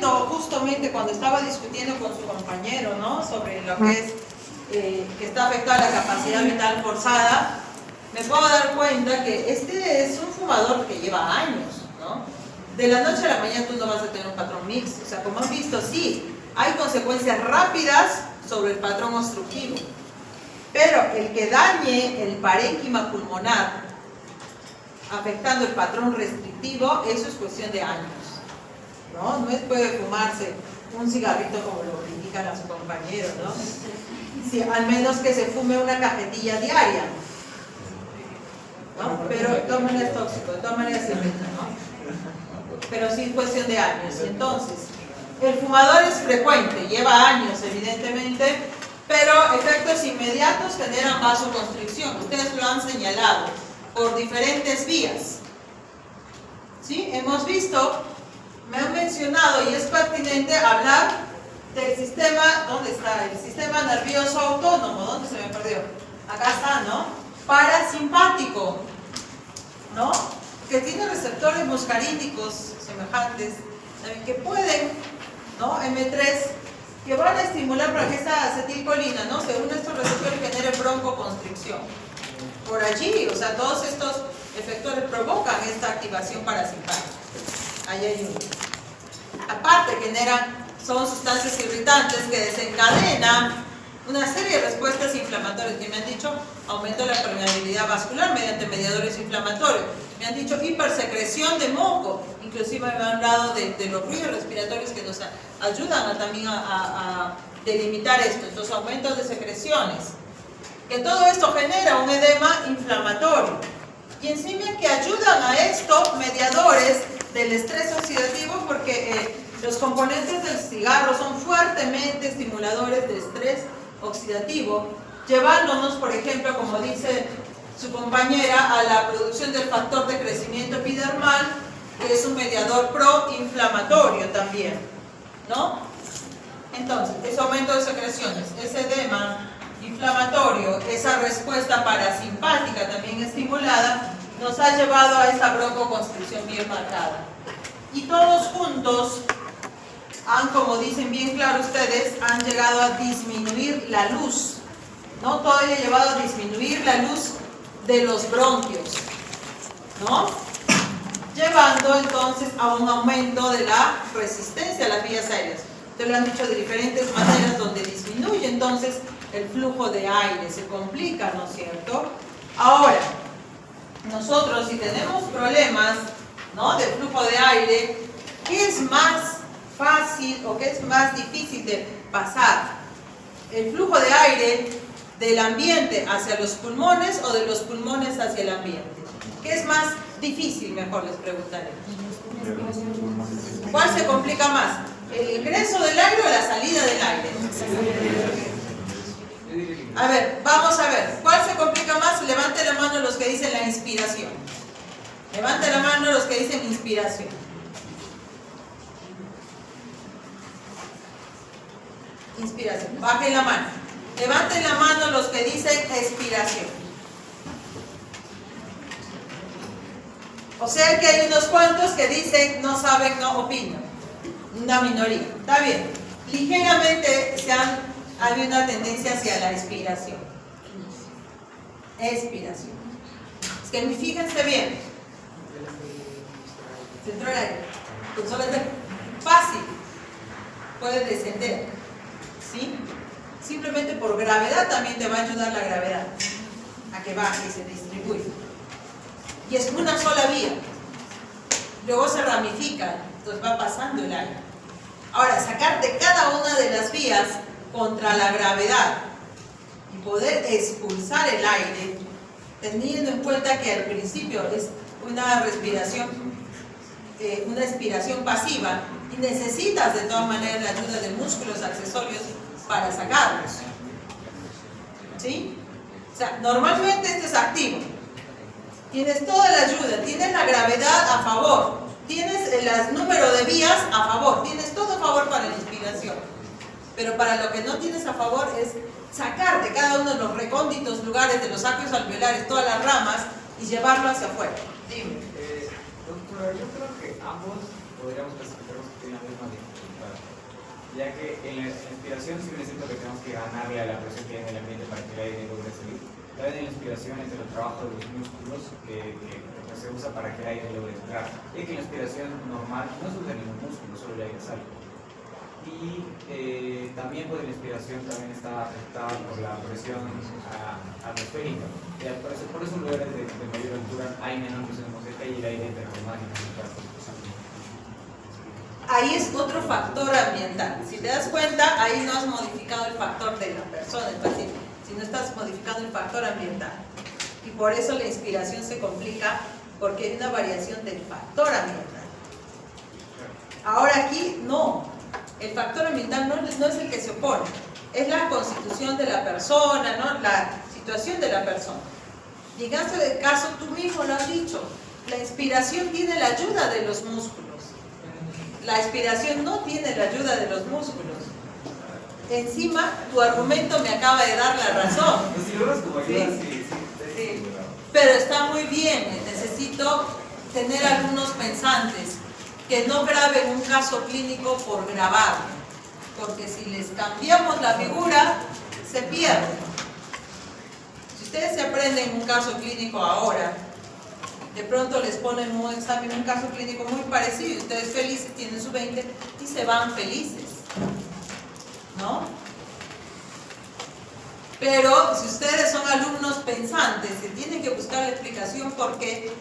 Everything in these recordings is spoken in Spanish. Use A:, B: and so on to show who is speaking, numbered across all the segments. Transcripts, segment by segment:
A: viendo justamente cuando estaba discutiendo con su compañero, ¿no? Sobre lo que es que está afectada la capacidad vital forzada, me puedo dar cuenta que este es un fumador que lleva años, ¿no? De la noche a la mañana tú no vas a tener un patrón mixto. O sea, como han visto, sí, hay consecuencias rápidas sobre el patrón obstructivo, pero el que dañe el parénquima pulmonar afectando el patrón restrictivo, eso es cuestión de años, ¿no? No es puede fumarse un cigarrito como lo critican a su compañero, ¿no? Sí, al menos que se fume una cajetilla diaria, ¿no? Pero de todas maneras es tóxico, de todas maneras se mete, ¿no? Pero sí es cuestión de años. Entonces, el fumador es frecuente, lleva años evidentemente, pero efectos inmediatos generan vasoconstricción. Ustedes lo han señalado por diferentes vías. ¿Sí? Hemos visto, me han mencionado y es pertinente hablar del sistema, ¿dónde está? El sistema nervioso autónomo, ¿dónde se me perdió? Acá está, ¿no? Parasimpático, ¿no? Que tiene receptores muscarínicos semejantes, que pueden, ¿no? M3, que van a estimular para que esta acetilcolina, ¿no? Según estos receptores genere broncoconstricción. Por allí, o sea, todos estos efectores provocan esta activación parasimpática. Ahí hay uno. Aparte, son sustancias irritantes que desencadenan una serie de respuestas inflamatorias que me han dicho aumento de la permeabilidad vascular mediante mediadores inflamatorios. Me han dicho hipersecreción de moco, inclusive me han hablado de los ruidos respiratorios que nos ayudan también a delimitar esto. Entonces, aumentos de secreciones. Que todo esto genera un edema inflamatorio. Y encima que ayudan a esto mediadores del estrés oxidativo, porque los componentes del cigarro son fuertemente estimuladores de estrés oxidativo, llevándonos, por ejemplo, como dice su compañera, a la producción del factor de crecimiento epidermal, que es un mediador proinflamatorio también, ¿no? Entonces, ese aumento de secreciones, ese edema inflamatorio, esa respuesta parasimpática también estimulada, nos ha llevado a esta broncoconstricción bien marcada. Y todos juntos como dicen bien claro ustedes, han llegado a disminuir la luz, ¿no? Todo ello ha llevado a disminuir la luz de los bronquios, ¿no? Llevando entonces a un aumento de la resistencia a las vías aéreas. Ustedes lo han dicho de diferentes maneras, donde disminuye entonces el flujo de aire, se complica, ¿no es cierto? Ahora, nosotros si tenemos problemas, ¿no?, de flujo de aire, ¿qué es más fácil o qué es más difícil de pasar? ¿El flujo de aire del ambiente hacia los pulmones o de los pulmones hacia el ambiente? ¿Qué es más difícil, mejor les preguntaré? ¿Cuál se complica más? ¿El ingreso del aire o la salida del aire? A ver, vamos a ver, ¿cuál se complica más? Levante la mano los que dicen la inspiración. Levante la mano los que dicen inspiración. Inspiración. Bajen la mano. Levanten la mano los que dicen expiración. O sea que hay unos cuantos que dicen no saben, no opinan. Una minoría. Está bien. Ligeramente hay una tendencia hacia la expiración. Expiración. Es que fíjense bien. Se entró el aire. Con solo fácil. Puede descender. ¿Sí? Simplemente por gravedad también te va a ayudar la gravedad a que baje y se distribuya. Y es una sola vía. Luego se ramifica, entonces va pasando el aire. Ahora, sacar de cada una de las vías contra la gravedad y poder expulsar el aire, teniendo en cuenta que al principio es una respiración, una expiración pasiva, y necesitas de todas maneras la ayuda de músculos accesorios para sacarlos. ¿Sí? O sea, normalmente esto es activo. Tienes toda la ayuda, tienes la gravedad a favor, tienes el número de vías a favor, tienes todo a favor para la inspiración. Pero para lo que no tienes a favor es sacar de cada uno de los recónditos lugares de los sacos alveolares todas las ramas y llevarlo hacia afuera. Dime.
B: Doctora, yo creo que ambos podríamos clasificarnos en la misma vía. Ya que en la inspiración sí es cierto que tenemos que ganarle a la presión que hay en el ambiente para que el aire logre salir. También en la inspiración es el trabajo de los músculos que se usa para que el aire logre entrar. Y que en la inspiración normal no se usa ningún músculo, solo el aire sale. Y también pues, la inspiración también está afectada por la presión atmosférica. Por eso en lugares de mayor altura hay menor presión atmosférica y el aire entra con más dificultad.
A: Ahí es otro factor ambiental. Si te das cuenta, ahí no has modificado el factor de la persona, el paciente, sino estás modificando el factor ambiental. Y por eso la inspiración se complica, porque hay una variación del factor ambiental. Ahora aquí no. El factor ambiental no es el que se opone, es la constitución de la persona, ¿no? La situación de la persona. Y en este caso, tú mismo lo has dicho, la inspiración tiene la ayuda de los músculos. La inspiración no tiene la ayuda de los músculos. Encima, tu argumento me acaba de dar la razón. Sí. Pero está muy bien, necesito tener algunos pensantes que no graben un caso clínico por grabar, porque si les cambiamos la figura, se pierde. Si ustedes se aprenden un caso clínico ahora, de pronto les ponen un examen, un caso clínico muy parecido, y ustedes felices, tienen su 20 y se van felices, ¿no? Pero si ustedes son alumnos pensantes, se tienen que buscar la explicación porque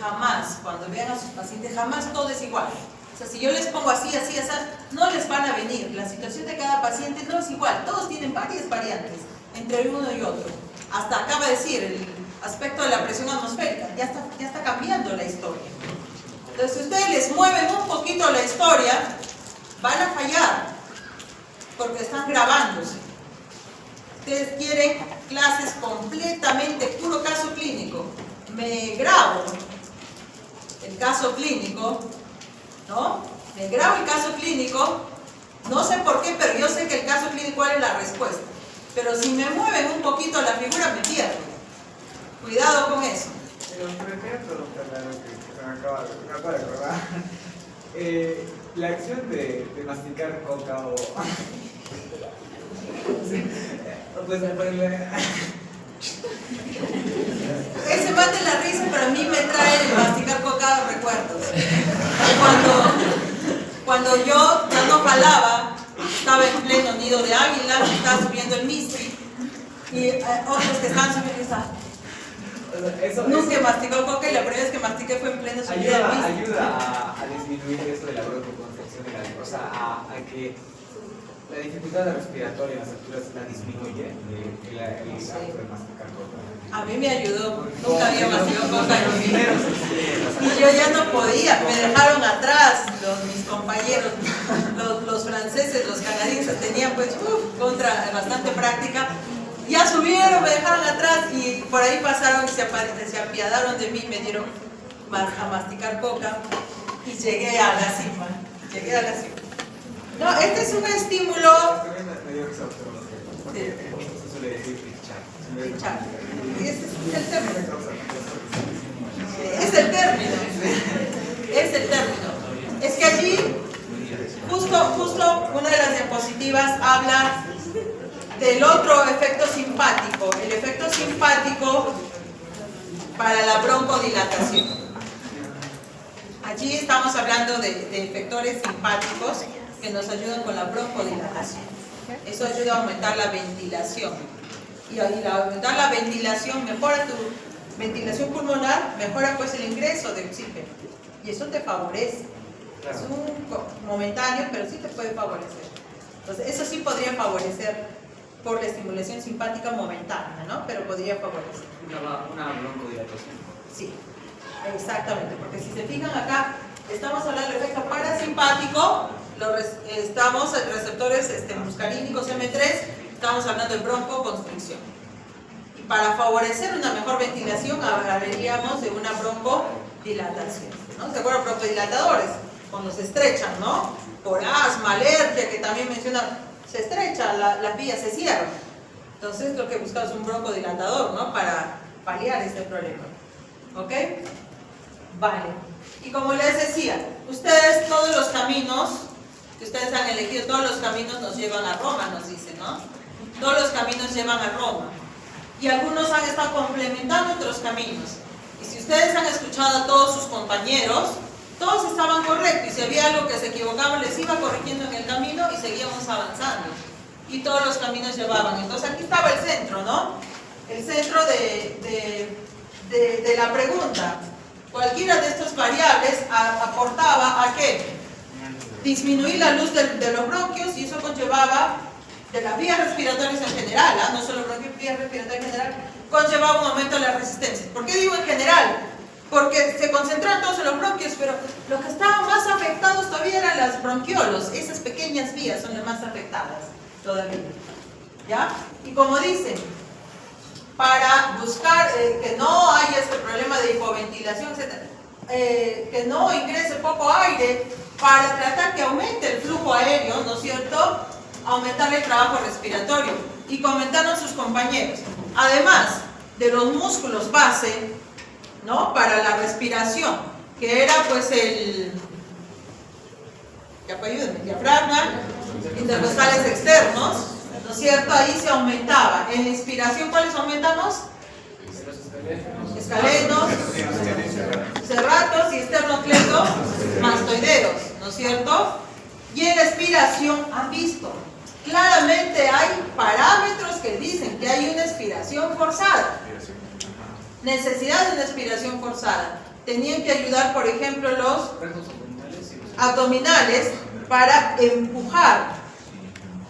A: jamás, cuando vean a sus pacientes, jamás todo es igual. O sea, si yo les pongo así, así, así, no les van a venir. La situación de cada paciente no es igual. Todos tienen varias variantes entre uno y otro. Hasta acaba de decir el aspecto de la presión atmosférica. Ya está cambiando la historia. Entonces, si ustedes les mueven un poquito la historia, van a fallar porque están grabándose. Ustedes quieren clases completamente puro caso clínico. Me grabo el caso clínico, ¿no? Me grabo el caso clínico, no sé por qué, pero yo sé que el caso clínico, ¿cuál es la respuesta? Pero si me mueven un poquito la figura, me pierdo. Cuidado con eso.
B: Pero por ejemplo, que me acaba de acordar, la acción de masticar coca o... pues me parece...
A: Ese mate la risa, pero a mí me trae el masticar coca recuerdos. Cuando yo ya no jalaba, estaba en pleno nido de águilas, estaba subiendo el Misty, y otros que estaban subiendo esa. Nunca masticó coca y la primera vez que mastiqué fue en pleno subida del Misty.
B: Ayuda a disminuir esto de la broncoconstricción de la glucosa, a que la dificultad respiratoria en las alturas la disminuye el acto de masticar coca.
A: A mí me ayudó, nunca había masticado coca en mi vida. Y yo ya no podía, me dejaron atrás mis compañeros, los franceses, los canadienses, tenían pues bastante práctica. Ya subieron, me dejaron atrás y por ahí pasaron y se apiadaron de mí, me dieron a masticar coca y llegué a la cima. No, este es un estímulo. Y ese es el término. Es el término. Es que allí, justo una de las diapositivas habla del otro efecto simpático. El efecto simpático para la broncodilatación. Allí estamos hablando de efectores simpáticos que nos ayudan con la broncodilatación. Eso ayuda a aumentar la ventilación. Y al aumentar la ventilación, mejora tu ventilación pulmonar, mejora pues el ingreso de oxígeno. Y eso te favorece. Es un momentáneo, pero sí te puede favorecer. Entonces, eso sí podría favorecer por la estimulación simpática momentánea, ¿no? Pero podría favorecer.
B: Una broncodilatación.
A: Sí, exactamente. Porque si se fijan acá, estamos hablando del efecto parasimpático, estamos en receptores muscarínicos M3, estamos hablando de broncoconstricción. Y para favorecer una mejor ventilación, hablaríamos de una broncodilatación, ¿no? ¿Se acuerdan? Broncodilatadores, cuando se estrechan, ¿no? Por asma, alergia, que también menciona, se estrecha, las vías se cierran. Entonces, lo que buscamos es un broncodilatador, ¿no? Para paliar este problema. ¿Ok? Vale. Y como les decía, ustedes todos los caminos que ustedes han elegido, todos los caminos nos llevan a Roma, nos dice, ¿no? Todos los caminos llevan a Roma. Y algunos han estado complementando otros caminos. Y si ustedes han escuchado a todos sus compañeros, todos estaban correctos. Y si había algo que se equivocaba, les iba corrigiendo en el camino y seguíamos avanzando. Y todos los caminos llevaban. Entonces aquí estaba el centro, ¿no? El centro de la pregunta. Cualquiera de estas variables aportaba a ¿qué? Disminuir la luz de los bronquios, y eso conllevaba, de las vías respiratorias en general, no solo bronquios, vías respiratorias en general, conllevaba un aumento de la resistencia. ¿Por qué digo en general? Porque se concentraban todos en los bronquios, pero los que estaban más afectados todavía eran las bronquiolos. Esas pequeñas vías son las más afectadas todavía, ¿ya? Y como dicen, para buscar que no haya este problema de hipoventilación, etc., que no ingrese poco aire, para tratar que aumente el flujo aéreo, ¿no es cierto?, aumentar el trabajo respiratorio. Y comentaron sus compañeros, además de los músculos base, ¿no?, para la respiración, que era pues el diafragma, intercostales externos, ¿no es cierto? Ahí se aumentaba. En la inspiración, ¿cuáles aumentamos? Escalenos, serratos y esternocleidomastoideos, ¿no es cierto? Y en la expiración, han visto, claramente hay parámetros que dicen que hay una expiración forzada. Necesidad de una expiración forzada. Tenían que ayudar, por ejemplo, los abdominales para empujar.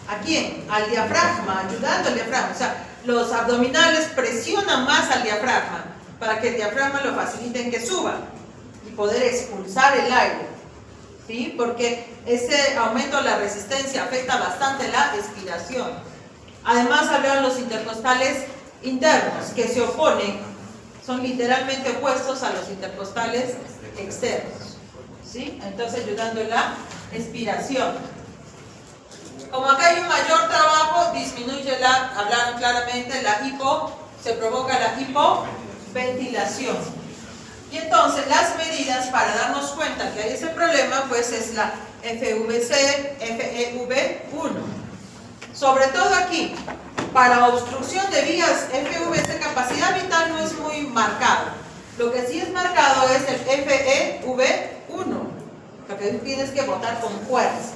A: ¿A quién? Al diafragma, ayudando al diafragma. O sea, los abdominales presionan más al diafragma para que el diafragma lo faciliten que suba y poder expulsar el aire, ¿sí? Porque ese aumento de la resistencia afecta bastante la expiración. Además, hablaron los intercostales internos, que se oponen, son literalmente opuestos a los intercostales externos, ¿sí? Entonces, ayudando en la expiración. Como acá hay un mayor trabajo, disminuye hablaron claramente, se provoca la hipoventilación. Y entonces las medidas para darnos cuenta que hay ese problema, pues es la FVC, FEV1. Sobre todo aquí, para obstrucción de vías FVC, capacidad vital no es muy marcado. Lo que sí es marcado es el FEV1, porque tienes que botar con fuerza.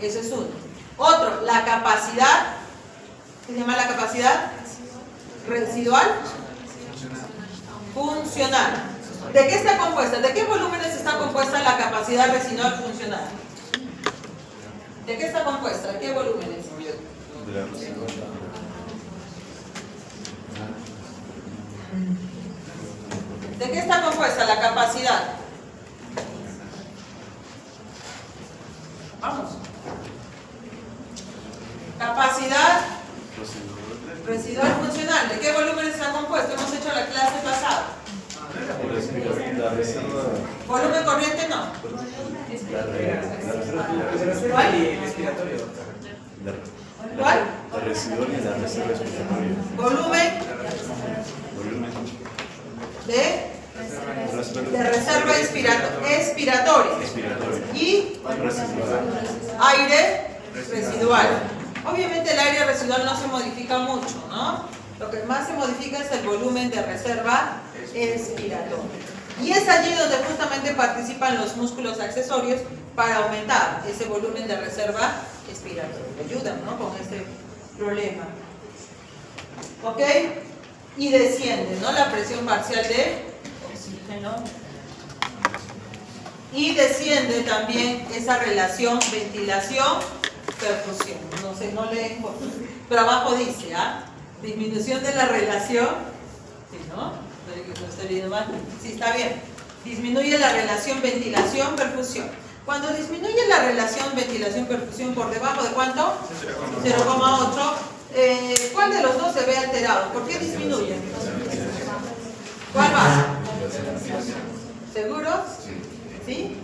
A: Ese es uno. Otro, la capacidad, ¿qué se llama la capacidad? Residual. Funcional. ¿De qué está compuesta? ¿De qué volúmenes está compuesta la capacidad residual funcional? ¿De qué está compuesta? ¿De qué volúmenes? ¿De qué está compuesta la capacidad? Vamos. Capacidad residual funcional. ¿De qué volúmenes está compuesto? Hemos hecho la clase pasada. Volumen corriente no.
B: ¿Cuál? Y el respiratorio.
A: ¿Cuál?
C: La residual y la reserva respiratoria.
A: Volumen de reserva expiratoria. Y aire residual. Obviamente el aire residual no se modifica mucho, ¿no? Lo que más se modifica es el volumen de reserva expiratoria. Y es allí donde justamente participan los músculos accesorios para aumentar ese volumen de reserva expiratoria. Ayudan, ¿no?, con este problema. ¿Ok? Y desciende, ¿no?, la presión parcial de oxígeno. Y desciende también esa relación ventilación-perfusión. No sé, no leen, pero abajo dice, disminución de la relación, ¿sí, no? No estoy viendo mal. Sí, está bien. Disminuye la relación ventilación-perfusión. Cuando disminuye la relación ventilación-perfusión por debajo de ¿cuánto? 0,8. ¿Cuál de los dos se ve alterado? ¿Por qué disminuye? ¿Cuál baja? ¿Seguro? ¿Sí?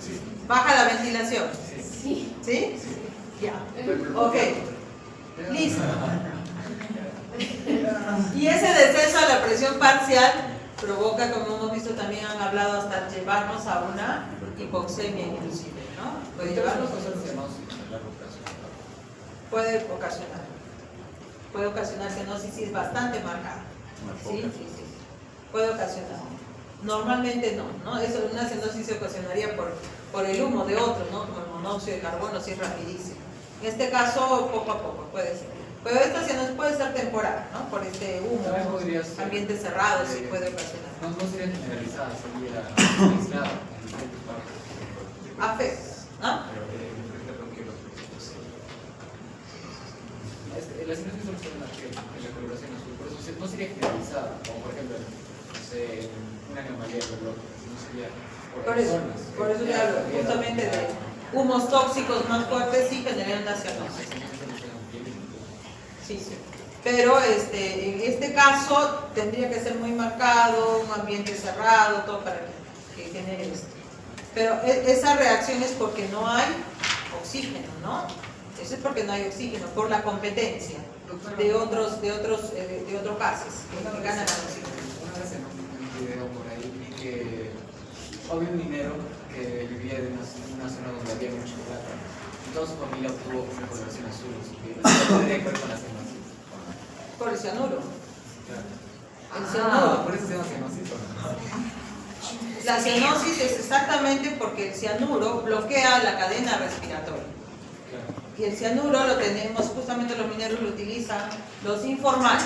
A: ¿Baja la ventilación? Sí. ¿Sí? Ya. Ok. Listo. Y ese descenso a la presión parcial provoca, como hemos visto, también han hablado, hasta llevarnos a una hipoxemia inclusive, ¿no? Puede llevarnos a puede ocasionar cianosis si es bastante marcada. ¿Sí? Sí. Puede ocasionar. Normalmente no. Eso, una cianosis se ocasionaría por el humo de otro, ¿no? Como el monóxido de carbono, si es rapidísimo. En este caso, poco a poco puede ser. Pero esta cianosis puede ser temporal, ¿no? Por este humo, ambientes cerrados, sí puede ocasionar.
D: No sería generalizada, sería aislada en diferentes partes.
A: Afectos, ¿no?
D: La cianosis solo se da en la coloración azul, por eso no sería generalizada, como por ejemplo, no sé, una anomalía de reloj, no sería
A: por eso ya hablo justamente de humos tóxicos más fuertes sí generan una cianosis. Sí. Pero en este caso tendría que ser muy marcado, un ambiente cerrado, todo para que genere esto. Pero esa reacción es porque no hay oxígeno, ¿no? Eso es porque no hay oxígeno, por la competencia de otros gases que ganan el oxígeno.
D: Una vez en un video por ahí vi que había un minero que vivía en una zona donde había mucha plata y toda su familia obtuvo una coloración azul en su piel. ¿Qué tendría que ver con la cianosis?
A: Por el cianuro.
D: Claro.
A: El cianuro.
D: Por eso se llama cianosis.
A: La cianosis es exactamente porque el cianuro bloquea la cadena respiratoria. Y el cianuro lo tenemos, justamente los mineros lo utilizan, los informales.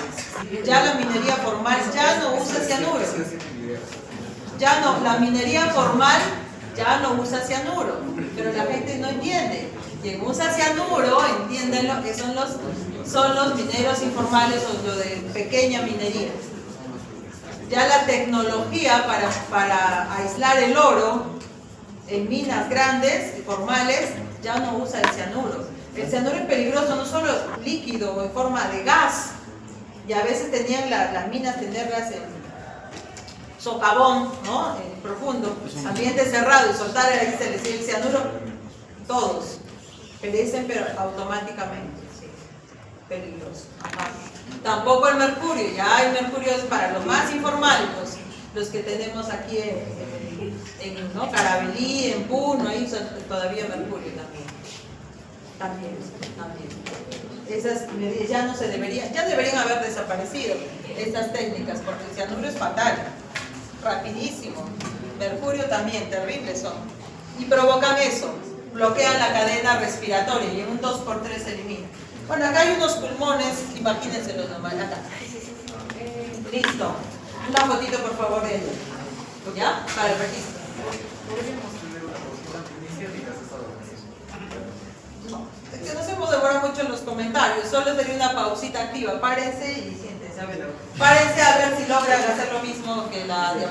A: Ya la minería formal ya no usa cianuro. La minería formal ya no usa cianuro, pero la gente no entiende. Quien usa cianuro, entiéndenlo, que son los mineros informales o lo de pequeña minería. Ya la tecnología para aislar el oro en minas grandes y formales ya no usa el cianuro. El cianuro es peligroso no solo líquido o en forma de gas, y a veces tenían las minas tenerlas en socavón, ¿no? En profundo, ambiente cerrado y soltar ahí se les el cianuro, todos perecen pero automáticamente, sí. Peligroso. Ajá. Tampoco el mercurio, ya el mercurio es para los más informales, los que tenemos aquí en ¿no? Carabelí, en Puno, ahí usan todavía mercurio también. Esas medidas ya deberían haber desaparecido estas técnicas, porque el cianuro es fatal, rapidísimo. Mercurio también, terribles son. Y provocan eso, bloquean la cadena respiratoria y en un 2x3 se elimina. Bueno, acá hay unos pulmones, imagínense los nomás, acá. Listo. Una fotito, por favor, de ellos. ¿Ya? Para el registro.
D: ¿Podríamos tener una postura iniciática esta donación?
A: No, es que no se puede demorar mucho en los comentarios, solo sería una pausita activa. Párense y siéntense, a ver. Párense a ver si logran hacer lo mismo que la diapositiva.